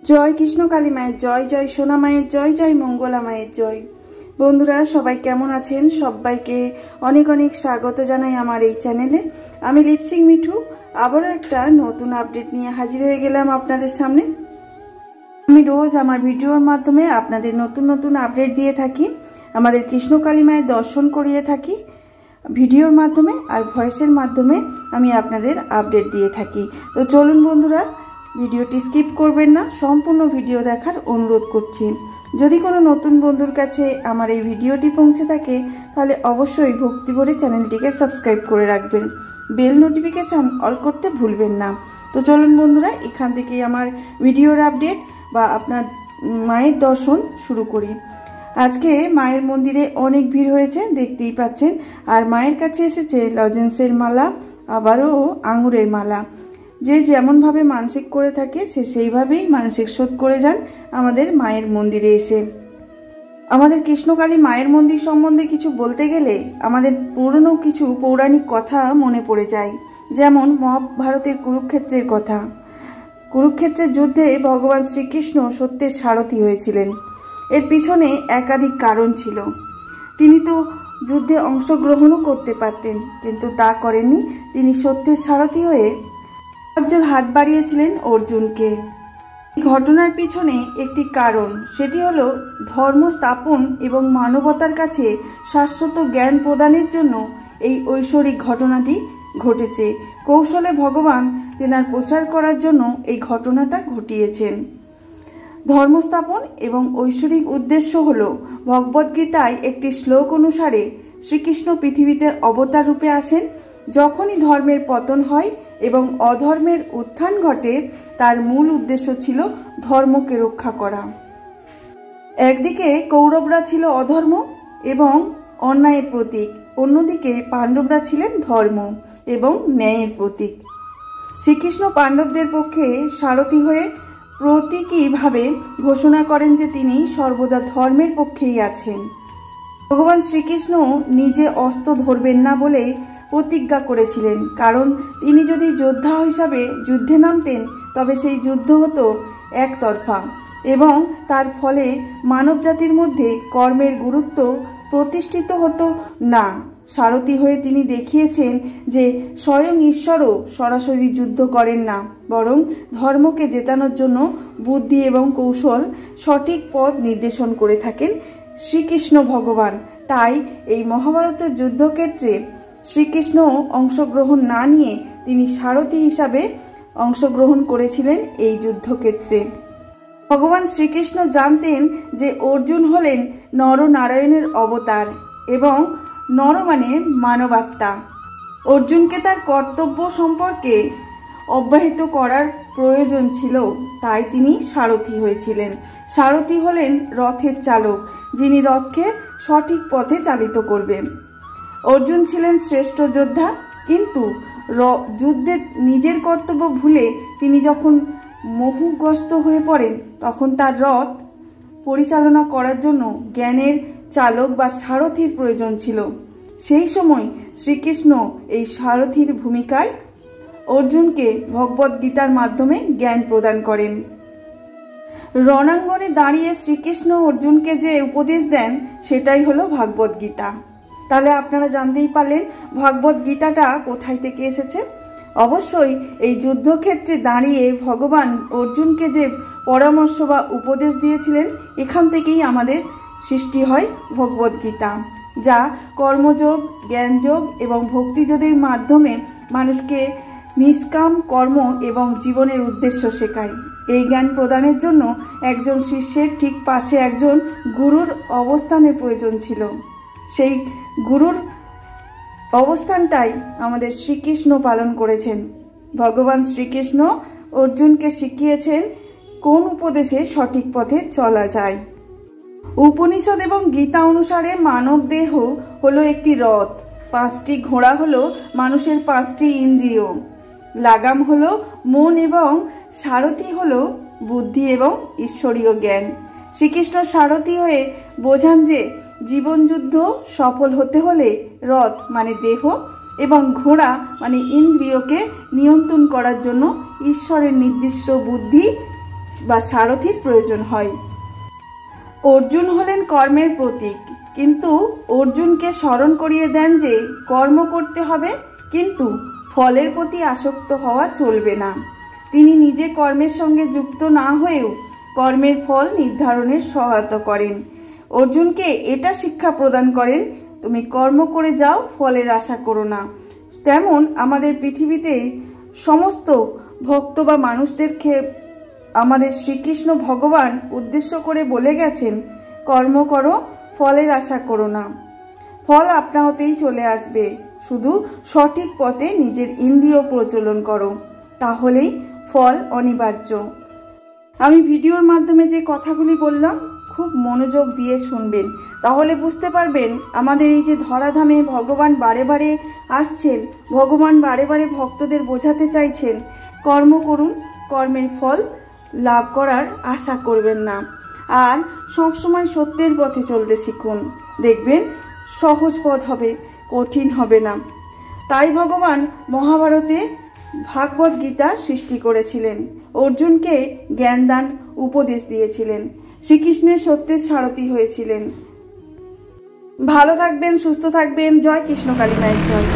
জয় কৃষ্ণ কালী মায়ের জয়, জয় সোনা মায়ের জয়, জয় মঙ্গলা মায়ের জয়। বন্ধুরা সবাই কেমন আছেন? সবাইকে অনেক অনেক স্বাগত জানাই আমার এই চ্যানেলে। আমি লিপসিং মিঠু আবারও একটা নতুন আপডেট নিয়ে হাজির হয়ে গেলাম আপনাদের সামনে। আমি রোজ আমার ভিডিওর মাধ্যমে আপনাদের নতুন নতুন আপডেট দিয়ে থাকি, আমাদের কৃষ্ণ কালী মায়ের দর্শন করিয়ে থাকি ভিডিওর মাধ্যমে, আর ভয়েসের মাধ্যমে আমি আপনাদের আপডেট দিয়ে থাকি। তো চলুন বন্ধুরা, ভিডিওটি স্কিপ করবেন না, সম্পূর্ণ ভিডিও দেখার অনুরোধ করছি। যদি কোনো নতুন বন্ধুর কাছে আমার এই ভিডিওটি পৌঁছে থাকে তাহলে অবশ্যই ভক্তি ভরে চ্যানেলটিকে সাবস্ক্রাইব করে রাখবেন, বেল নোটিফিকেশান অল করতে ভুলবেন না। তো চলুন বন্ধুরা, এখান থেকেই আমার ভিডিওর আপডেট বা আপনার মায়ের দর্শন শুরু করি। আজকে মায়ের মন্দিরে অনেক ভিড় হয়েছে, দেখতেই পাচ্ছেন। আর মায়ের কাছে এসেছে লজেন্সের মালা, আবারও আঙুরের মালা। যে যেমনভাবে মানসিক করে থাকে সে সেইভাবেই মানসিক শোধ করে যান আমাদের মায়ের মন্দিরে এসে। আমাদের কৃষ্ণকালী মায়ের মন্দির সম্বন্ধে কিছু বলতে গেলে আমাদের পুরনো কিছু পৌরাণিক কথা মনে পড়ে যায়, যেমন মহাভারতের কুরুক্ষেত্রের কথা। কুরুক্ষেত্রের যুদ্ধে ভগবান শ্রীকৃষ্ণ সত্যের সারথি হয়েছিলেন। এর পিছনে একাধিক কারণ ছিল। তিনি তো যুদ্ধে অংশগ্রহণও করতে পারতেন, কিন্তু তা করেননি। তিনি সত্যের সারথি হয়ে একজন হাত বাড়িয়েছিলেন অর্জুনকে। ঘটনার পিছনে একটি কারণ, সেটি হলো ধর্ম স্থাপন এবং মানবতার কাছে শাশ্বত জ্ঞান প্রদানের জন্য এই ঐশ্বরিক ঘটনাটি ঘটেছে। কৌশলে ভগবান তেনার প্রচার করার জন্য এই ঘটনাটা ঘটিয়েছেন। ধর্মস্থাপন এবং ঐশ্বরিক উদ্দেশ্য হল, ভগবদ্গীতায় একটি শ্লোক অনুসারে শ্রীকৃষ্ণ পৃথিবীতে অবতার রূপে আসেন। যখনই ধর্মের পতন হয় এবং অধর্মের উত্থান ঘটে, তার মূল উদ্দেশ্য ছিল ধর্মকে রক্ষা করা। একদিকে কৌরবরা ছিল অধর্ম এবং অন্যায়ের প্রতীক, অন্যদিকে পাণ্ডবরা ছিলেন ধর্ম এবং ন্যায়ের প্রতীক। শ্রীকৃষ্ণ পাণ্ডবদের পক্ষে সারথি হয়ে প্রতীকীভাবে ঘোষণা করেন যে তিনি সর্বদা ধর্মের পক্ষেই আছেন। ভগবান শ্রীকৃষ্ণ নিজে অস্ত্র ধরবেন না বলে প্রতিজ্ঞা করেছিলেন, কারণ তিনি যদি যোদ্ধা হিসাবে যুদ্ধে নামতেন তবে সেই যুদ্ধ হতো একতরফা এবং তার ফলে মানব জাতির মধ্যে কর্মের গুরুত্ব প্রতিষ্ঠিত হতো না। সারথি হয়ে তিনি দেখিয়েছেন যে স্বয়ং ঈশ্বরও সরাসরি যুদ্ধ করেন না, বরং ধর্মকে জেতানোর জন্য বুদ্ধি এবং কৌশল সঠিক পথ নির্দেশন করে থাকেন শ্রীকৃষ্ণ ভগবান। তাই এই মহাভারতের যুদ্ধক্ষেত্রে শ্রীকৃষ্ণ অংশগ্রহণ না নিয়ে তিনি সারথি হিসাবে অংশগ্রহণ করেছিলেন এই যুদ্ধক্ষেত্রে। ভগবান শ্রীকৃষ্ণ জানতেন যে অর্জুন হলেন নরনারায়ণের অবতার এবং নর মানে মানবাত্মা। অর্জুনকে তার কর্তব্য সম্পর্কে অব্যাহত করার প্রয়োজন ছিল, তাই তিনি সারথি হয়েছিলেন। সারথি হলেন রথের চালক, যিনি রথকে সঠিক পথে চালিত করবেন। অর্জুন ছিলেন শ্রেষ্ঠ যোদ্ধা, কিন্তু যুদ্ধে নিজের কর্তব্য ভুলে তিনি যখন মোহগ্রস্ত হয়ে পড়েন, তখন তার রথ পরিচালনা করার জন্য জ্ঞানের চালক বা সারথির প্রয়োজন ছিল। সেই সময় শ্রীকৃষ্ণ এই সারথির ভূমিকায় অর্জুনকে ভগবদ্গীতার মাধ্যমে জ্ঞান প্রদান করেন। রণাঙ্গনে দাঁড়িয়ে শ্রীকৃষ্ণ অর্জুনকে যে উপদেশ দেন সেটাই হলো ভগবদ্গীতা। তাহলে আপনারা জানতেই পারলেন ভগবদ্গীতাটা কোথায় থেকে এসেছে। অবশ্যই এই যুদ্ধক্ষেত্রে দাঁড়িয়ে ভগবান অর্জুনকে যে পরামর্শ বা উপদেশ দিয়েছিলেন, এখান থেকেই আমাদের সৃষ্টি হয় ভগবদ্গীতা, যা কর্মযোগ, জ্ঞানযোগ এবং ভক্তিযোগের মাধ্যমে মানুষকে নিষ্কাম কর্ম এবং জীবনের উদ্দেশ্য শেখায়। এই জ্ঞান প্রদানের জন্য একজন শিষ্যের ঠিক পাশে একজন গুরুর অবস্থানের প্রয়োজন ছিল। সেই গুরুর অবস্থানটাই আমাদের শ্রীকৃষ্ণ পালন করেছেন। ভগবান শ্রীকৃষ্ণ অর্জুনকে শিখিয়েছেন কোন উপদেশে সঠিক পথে চলা যায়। উপনিষদ এবং গীতা অনুসারে মানব দেহ হলো একটি রথ, 5টি ঘোড়া হলো মানুষের 5টি ইন্দ্রিয়, লাগাম হলো মন এবং সারথি হলো বুদ্ধি এবং ঈশ্বরীয় জ্ঞান। শ্রীকৃষ্ণ সারথি হয়ে বোঝান যে জীবনযুদ্ধ সফল হতে হলে রথ মানে দেহ এবং ঘোড়া মানে ইন্দ্রিয়কে নিয়ন্ত্রণ করার জন্য ঈশ্বরের নির্দিষ্ট বুদ্ধি বা সারথীর প্রয়োজন হয়। অর্জুন হলেন কর্মের প্রতীক, কিন্তু অর্জুনকে স্মরণ করিয়ে দেন যে কর্ম করতে হবে, কিন্তু ফলের প্রতি আসক্ত হওয়া চলবে না। তিনি নিজে কর্মের সঙ্গে যুক্ত না হয়েও কর্মের ফল নির্ধারণের সহায়তা করেন। অর্জুনকে এটা শিক্ষা প্রদান করেন, তুমি কর্ম করে যাও, ফলের আশা করো না। তেমন আমাদের পৃথিবীতে সমস্ত ভক্ত বা মানুষদেরকে আমাদের শ্রীকৃষ্ণ ভগবান উদ্দেশ্য করে বলে গেছেন, কর্ম করো, ফলের আশা করো না। ফল আপনা হতেই চলে আসবে, শুধু সঠিক পথে নিজের ইন্দ্রিয় প্রচলন করো, তাহলেই ফল অনিবার্য। আমি ভিডিওর মাধ্যমে যে কথাগুলি বললাম খুব মনোযোগ দিয়ে শুনবেন, তাহলে বুঝতে পারবেন আমাদের এই যে ধরাধামে ভগবান বারে বারে আসছেন, ভগবান বারে বারে ভক্তদের বোঝাতে চাইছেন, কর্ম করুন, কর্মের ফল লাভ করার আশা করবেন না, আর সবসময় সত্যের পথে চলতে শিখুন। দেখবেন সহজ পথ হবে, কঠিন হবে না। তাই ভগবান মহাভারতে ভাগবত গীতা সৃষ্টি করেছিলেন, অর্জুনকে জ্ঞানদান উপদেশ দিয়েছিলেন, শ্রীকৃষ্ণের সত্যের সারথি হয়েছিলেন। ভালো থাকবেন, সুস্থ থাকবেন। জয় কৃষ্ণ কালী মায়ের জয়।